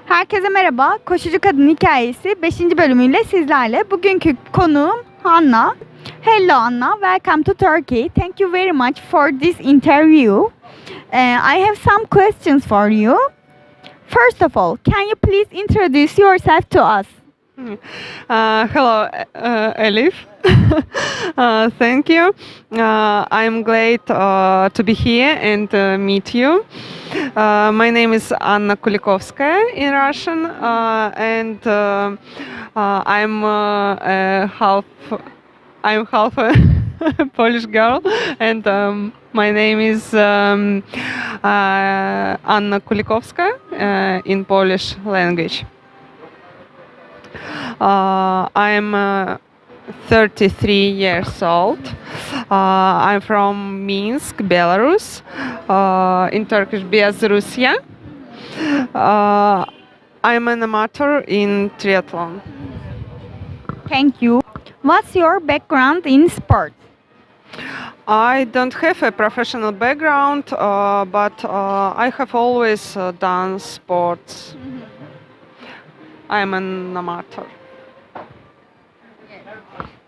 Herkese merhaba. Koşucu Kadın Hikayesi 5. bölümüyle sizlerle. Bugünkü konuğum Anna. Hello Anna, welcome to Turkey. Thank you very much for this interview. I have some questions for you. First of all, can you please introduce yourself to us? Hello, Elif. Thank you. I'm glad to be here and meet you. My name is Anna Kulikovskaya in Russian, and I'm half a Polish girl, and my name is Anna Kulikovskaya in Polish language. I'm 33 years old. I'm from Minsk, Belarus. In Turkish, Russia. I'm an amateur in triatlon. Thank you. What's your background in sport? I don't have a professional background, but I have always done sports. I'm an amateur.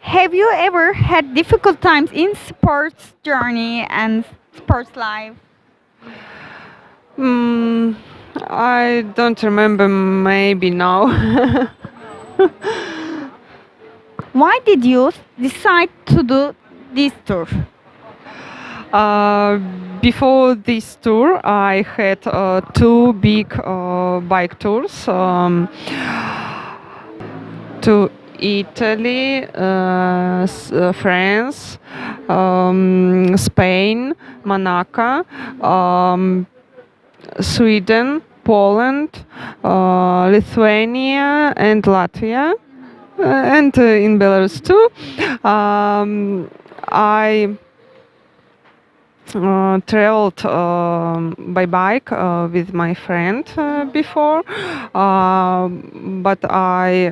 Have you ever had difficult times in sports journey and sports life? I don't remember, maybe now. Why did you decide to do this tour? Before this tour, I had two big bike tours to Italy, France, Spain, Monaco, Sweden, Poland, Lithuania, and Latvia, and in Belarus too. I traveled by bike with my friend before, but I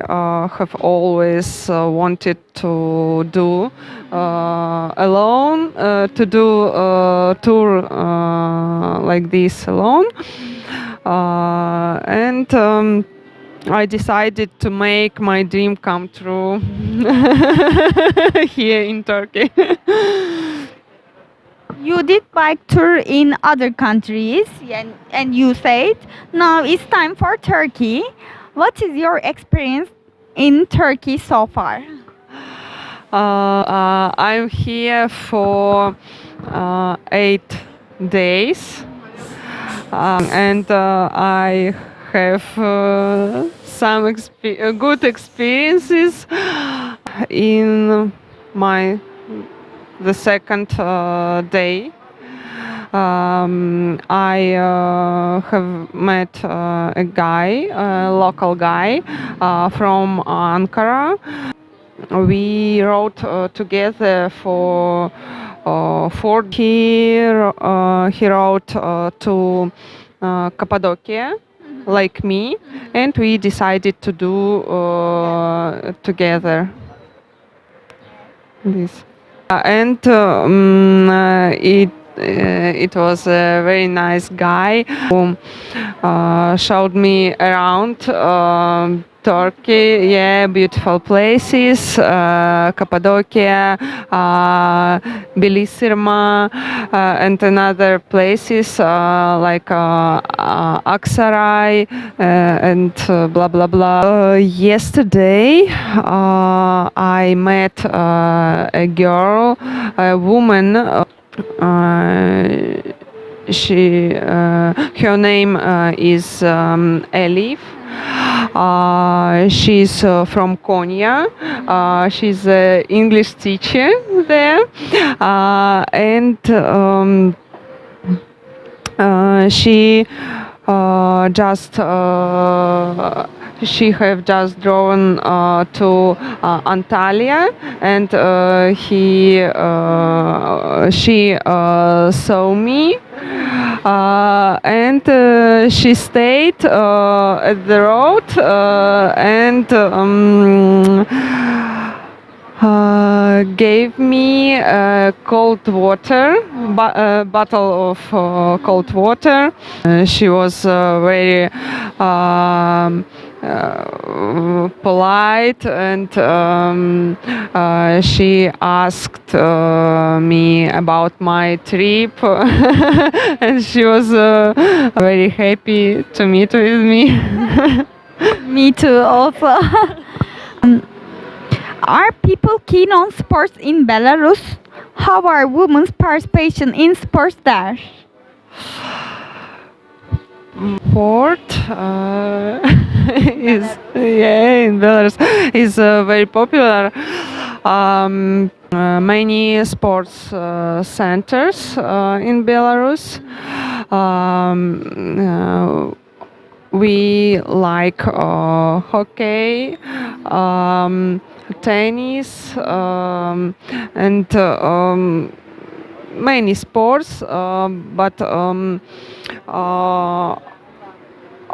have always wanted to do alone, to do a tour like this alone, and I decided to make my dream come true here in Turkey. You did bike tour in other countries and you said now it's time for Turkey. What is your experience in Turkey so far? I'm here for 8 days, and I have some good experiences in the second day. I have met a guy, a local guy from Ankara. We rode together for 4 years. He rode to Cappadocia, like me, and we decided to do together this. And it was a very nice guy who showed me around Turkey, beautiful places, Cappadocia, Bilisirma, and another places like Aksaray and blah blah blah. Yesterday I met a girl, a woman. Her name is Elif. She's from Konya. She's an English teacher there, and she she have just drawn to Antalya, and she saw me, and she stayed at the road, and gave me cold water, bottle of cold water. She was very polite, and she asked me about my trip, and she was very happy to meet with me. Me too, also. Are people keen on sports in Belarus? How are women's participation in sports there? Sport is in Belarus is very popular. Many sports centers in Belarus. We like hockey, tennis, and many sports, but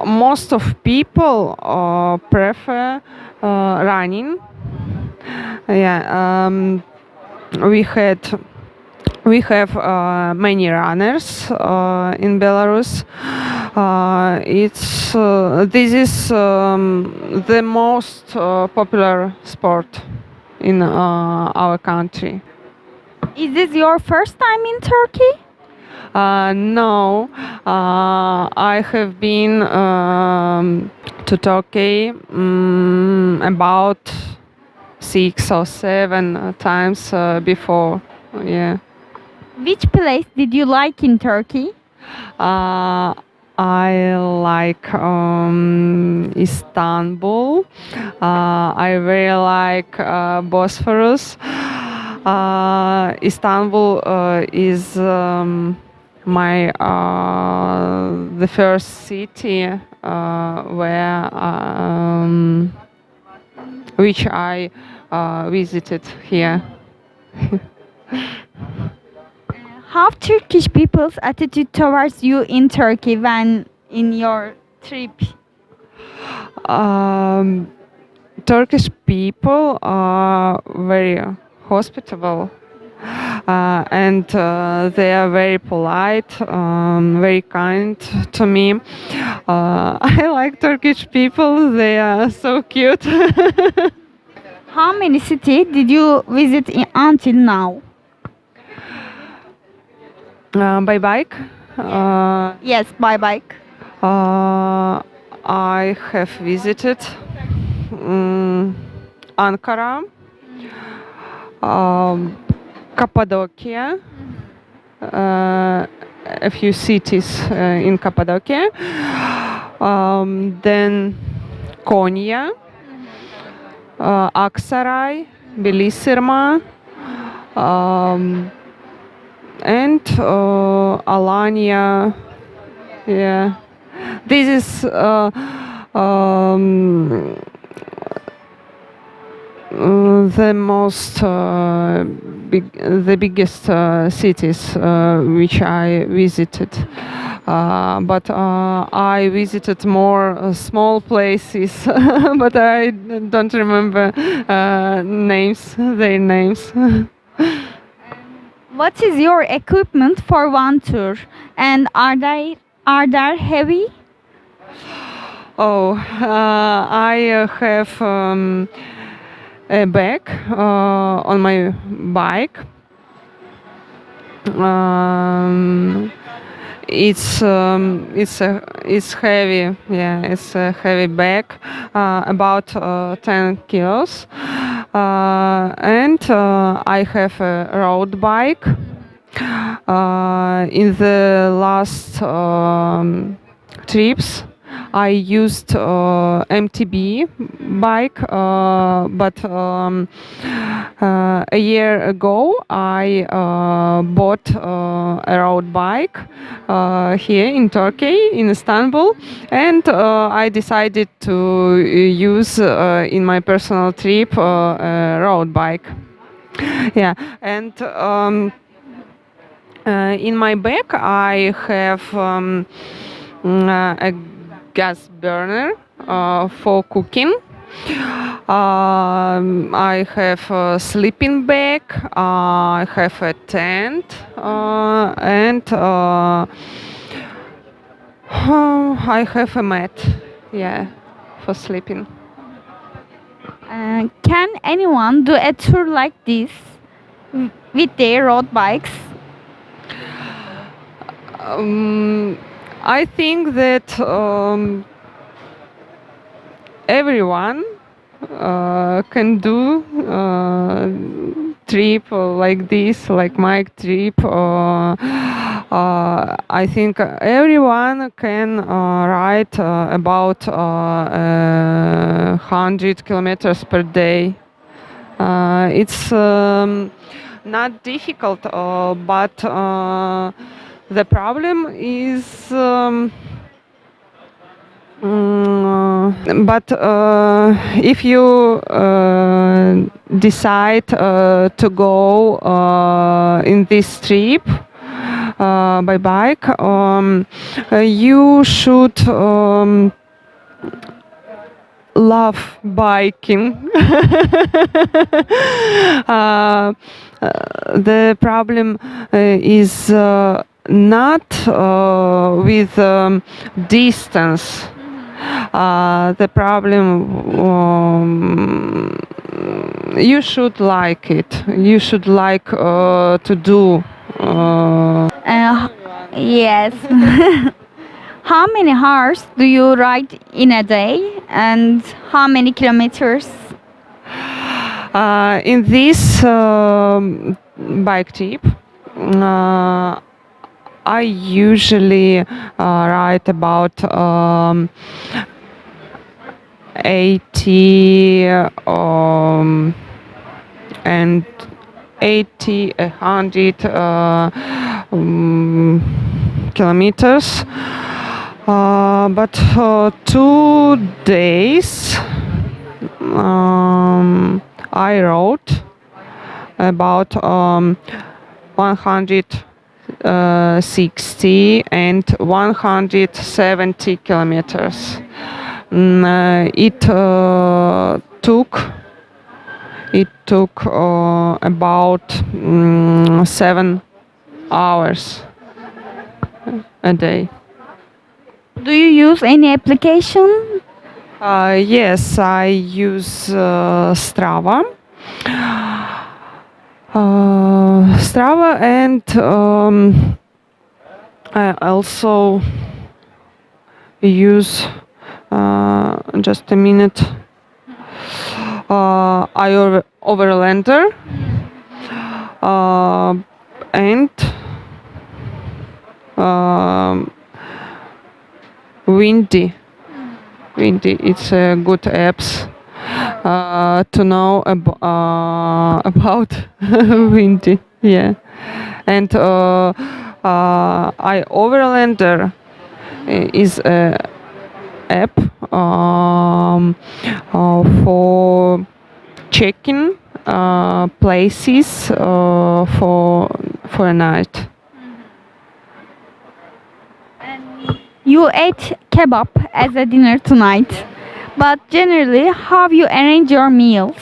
most of people prefer running. Yeah, we had we have many runners in Belarus. It's this is the most popular sport in our country. Is this your first time in Turkey? No, I have been to Turkey about 6 or 7 times before. Yeah. Which place did you like in Turkey? I like Istanbul. I really like Bosphorus. Istanbul is my the first city where which I visited here. How Turkish people's attitude towards you in Turkey when in your trip? Turkish people are very hospitable, and they are very polite, very kind to me. I like Turkish people, they are so cute. How many cities did you visit until now? By bike, Yes, by bike. I have visited Ankara, Cappadocia, a few cities in Cappadocia, then Konya, Aksaray, Bilisirma, and Alanya. Yeah, this is the most the biggest cities which I visited. But I visited more small places, but I don't remember their names. What is your equipment for one tour? And are there heavy? Oh, I have a bag on my bike. It's heavy. Yeah, it's a heavy bag, about 10 kilos. And I have a road bike. In the last trips, I used MTB bike, but a year ago I bought a road bike here in Turkey, in Istanbul, and I decided to use in my personal trip a road bike. Yeah, and in my bag I have a gas burner for cooking. I have a sleeping bag. I have a tent, and I have a mat. Yeah, for sleeping. Can anyone do a tour like this with their road bikes? I think that everyone can do trip like this, like my trip. I think everyone can ride about 100 kilometers per day. It's not difficult, but the problem is. But if you decide to go in this trip by bike, you should love biking. The problem is not with distance. The problem, you should like it. You should like to do. Yes. How many hours do you ride in a day and how many kilometers? In this bike trip, I usually ride about 80 and 100 kilometers. But 2 days I rode about 160 and 170 kilometers. It took about 7 hours a day. Do you use any application? Yes, I use Strava. Strava, and I also use just a minute. Overlander and Windy. It's a good apps to know about Windy. Yeah, and I Overlander is a app for checking places for a night. You ate kebab as a dinner tonight, but generally, how you arrange your meals?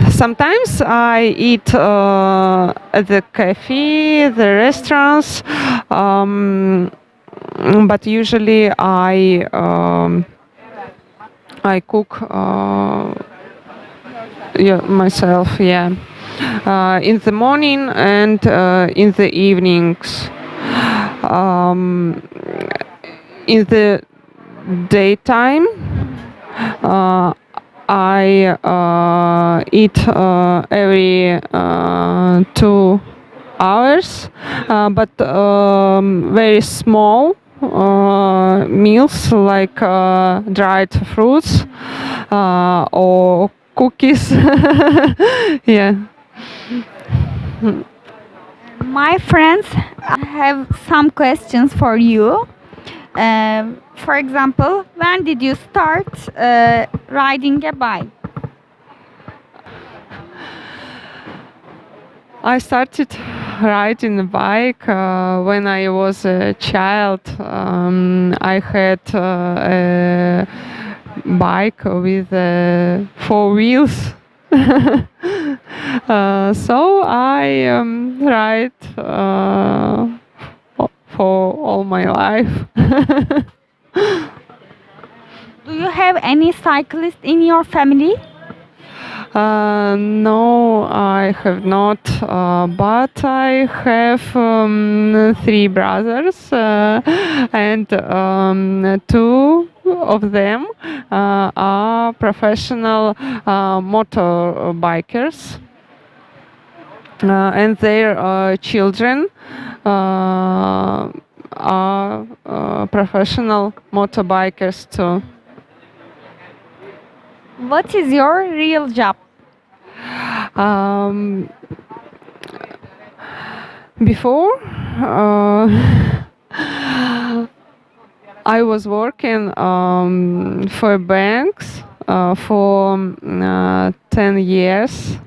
Sometimes I eat at the cafe, the restaurants, but usually I cook myself. Yeah, in the morning and in the evenings. In the daytime, I eat every 2 hours, but very small meals like dried fruits or cookies. Yeah. My friends have some questions for you. For example, when did you start riding a bike? I started riding a bike when I was a child. I had bike with four wheels. So I ride for all my life. Do you have any cyclists in your family? No, I have not, but I have three brothers, and two of them are professional motorbikers, and their children are professional motorbikers too. What is your real job? Um, Before, I was working for banks for 10 years,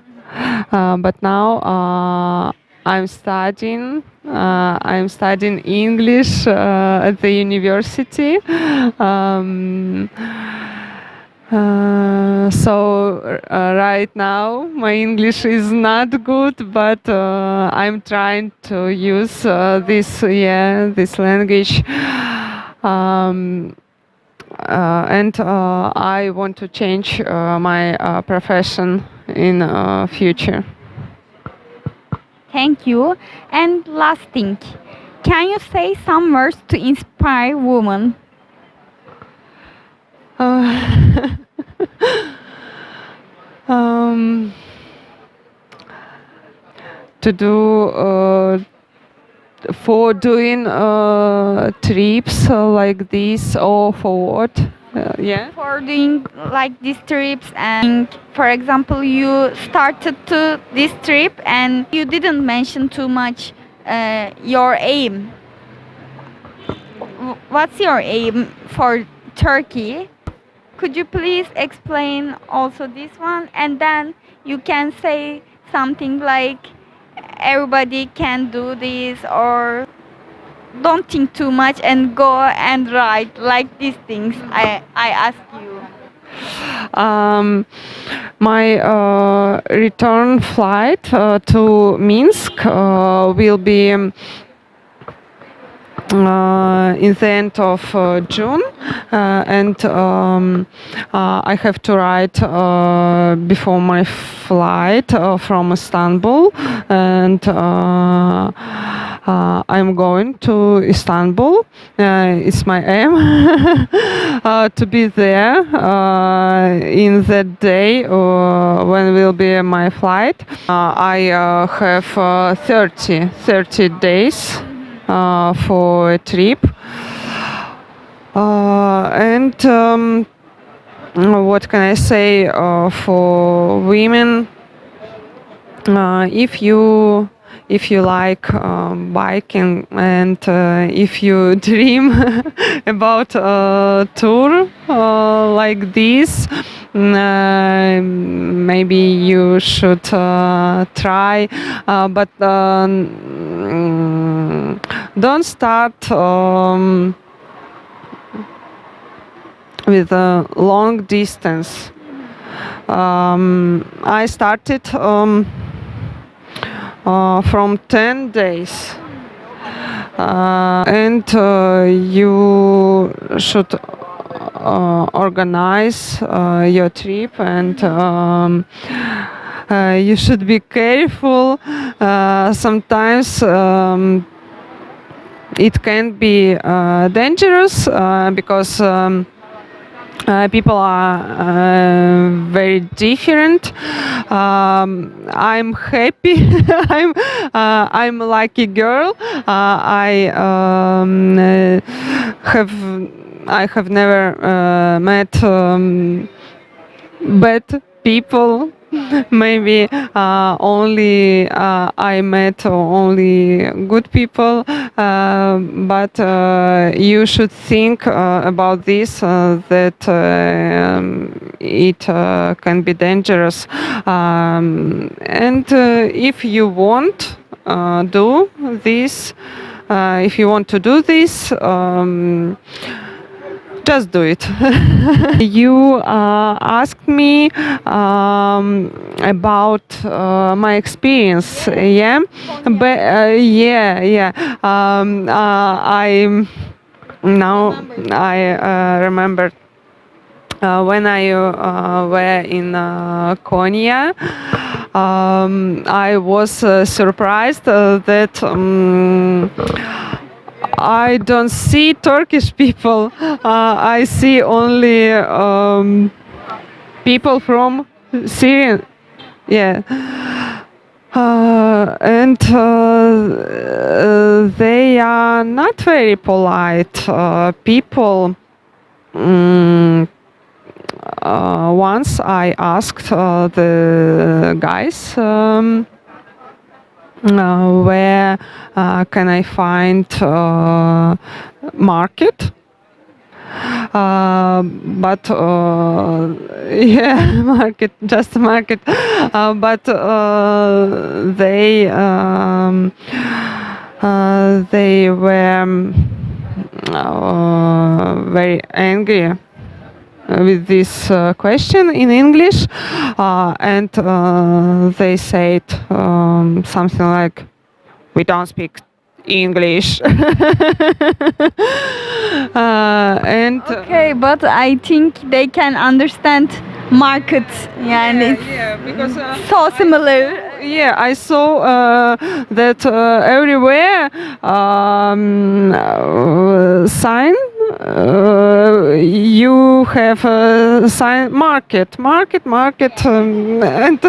but now I'm studying. I'm studying English at the university. Um, right now my English is not good, but I'm trying to use this language, and I want to change my profession in future. Thank you. And last thing, can you say some words to inspire women? Uh, um, to do for doing trips like this, or for what? Yeah. For doing like these trips, and for example you started to this trip and you didn't mention too much your aim. What's your aim for Turkey? Could you please explain also this one, and then you can say something like everybody can do this, or don't think too much and go and ride like these things I ask you. My return flight to Minsk will be in the end of June, and I have to ride before my flight from Istanbul, and I'm going to Istanbul. It's my aim to be there in the day when will be my flight. I have 30 days for a trip, and what can I say for women? If you like biking, and if you dream about a tour like this, maybe you should try, but don't start with a long distance. I started from 10 days, and you should organize your trip, and you should be careful. Sometimes it can be dangerous because people are very different. I'm happy. I'm a lucky girl. I have never met bad people. Maybe only I met only good people, but you should think about this, that it can be dangerous, and if you want do this if you want to do this, just do it. You asked me about my experience, yeah, but yeah. I now I remember when I were in Konya. I was surprised that I don't see Turkish people. I see only people from Syria. Yeah. And they are not very polite people. Once I asked the guys where can I find market, but yeah, market, just market, but they were very angry with this question in English, and they said something like, "We don't speak English." And Okay, but I think they can understand market. Yani yeah, because so similar. yeah, I saw that everywhere sign. You have a sign market, and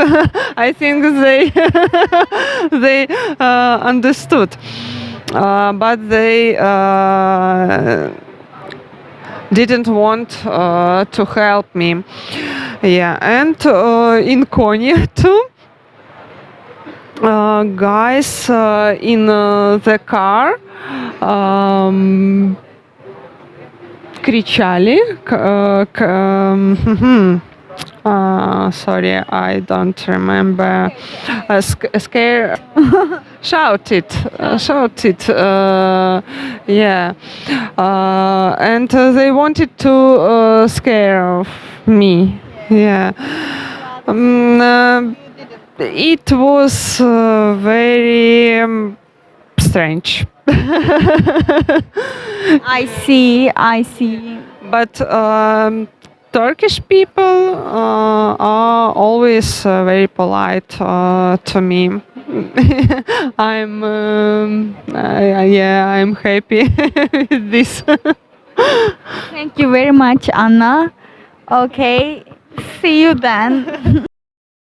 I think they they understood, but they didn't want to help me. Yeah, and in Konya too. Guys in the car кричали, sorry, I don't remember. Scare, shouted, yeah, and they wanted to scare me. Yeah. It was very strange. I see. But Turkish people are always very polite to me. I'm happy with this. Thank you very much, Anna. Okay, see you then.